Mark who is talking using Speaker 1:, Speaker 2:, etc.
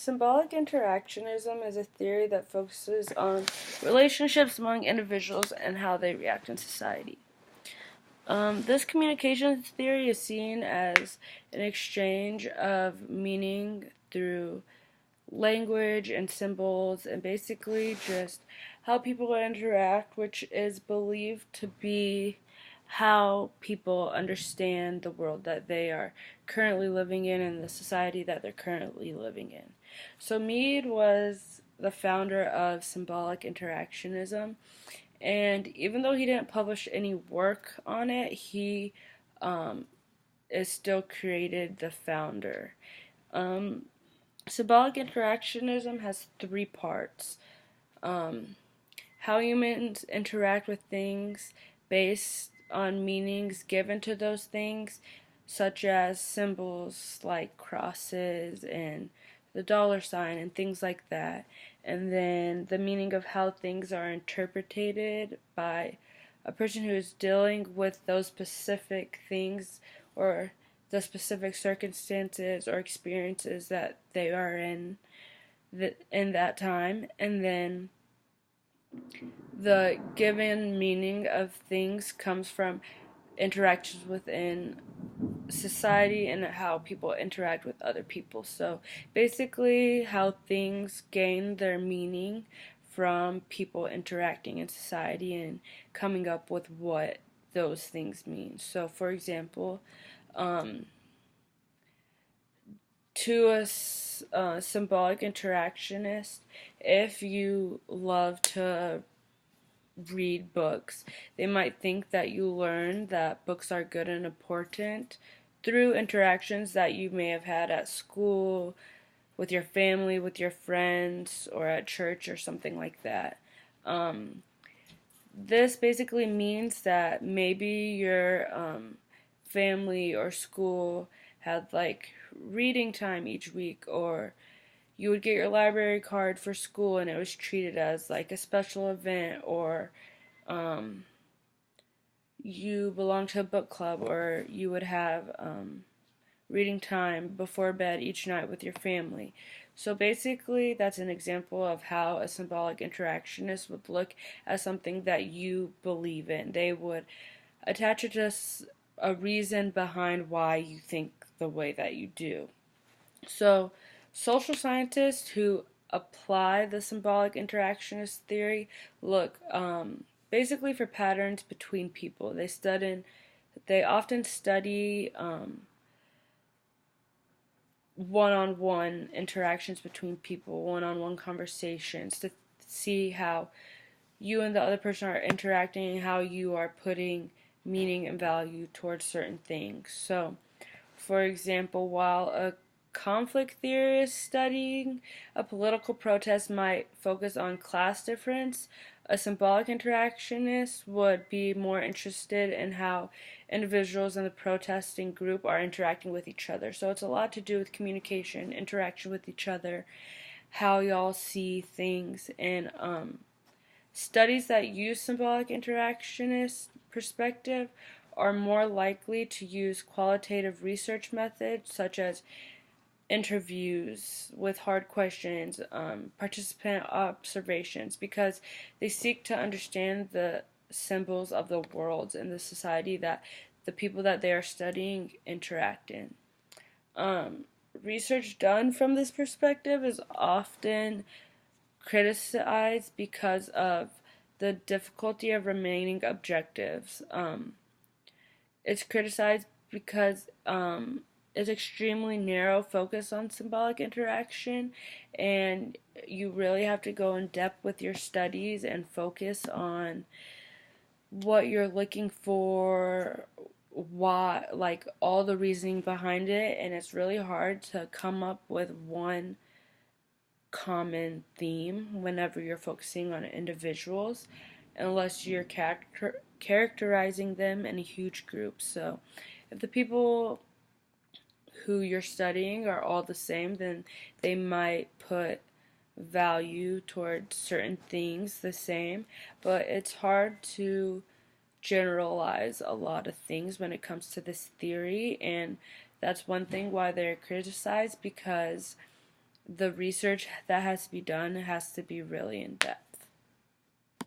Speaker 1: Symbolic interactionism is a theory that focuses on relationships among individuals and how they react in society. This communications theory is seen as an exchange of meaning through language and symbols, and basically just how people interact, which is believed to be how people understand the world that they are currently living in and the society that they're currently living in. So Mead was the founder of symbolic interactionism, and even though he didn't publish any work on it, he is still created the founder. Um, Symbolic interactionism has three parts. How humans interact with things based on meanings given to those things, such as symbols like crosses and the dollar sign and things like that. And then the meaning of how things are interpreted by a person who is dealing with those specific things or the specific circumstances or experiences that they are in that time. And then the given meaning of things comes from interactions within society and how people interact with other people. So basically, how things gain their meaning from people interacting in society and coming up with what those things mean. So, for example, to a symbolic interactionist, if you love to read books, they might think that you learn that books are good and important through interactions that you may have had at school, with your family, with your friends, or at church or something like that. This basically means that maybe your family or school had like reading time each week, or you would get your library card for school and it was treated as like a special event, or you belong to a book club, or you would have reading time before bed each night with your family. So basically, that's an example of how a symbolic interactionist would look at something that you believe in. They would attach it to a reason behind why you think the way that you do. So, social scientists who apply the symbolic interactionist theory look basically for patterns between people. They often study one-on-one interactions between people, one-on-one conversations to see how you and the other person are interacting and how you are putting meaning and value towards certain things. So, for example, while a conflict theorist studying a political protest might focus on class difference, a symbolic interactionist would be more interested in how individuals in the protesting group are interacting with each other. So it's a lot to do with communication, interaction with each other, how y'all see things, and studies that use symbolic interactionist perspective are more likely to use qualitative research methods such as interviews with hard questions, participant observations, because they seek to understand the symbols of the world and the society that the people that they are studying interact in. Research done from this perspective is often criticized because of the difficulty of remaining objectives. It's criticized because it's extremely narrow focus on symbolic interaction, and you really have to go in depth with your studies and focus on what you're looking for, why, like all the reasoning behind it, and it's really hard to come up with one common theme whenever you're focusing on individuals unless you're characterizing them in a huge group. So if the people who you're studying are all the same, then they might put value towards certain things the same, but it's hard to generalize a lot of things when it comes to this theory, and that's one thing why they're criticized, because the research that has to be done has to be really in depth.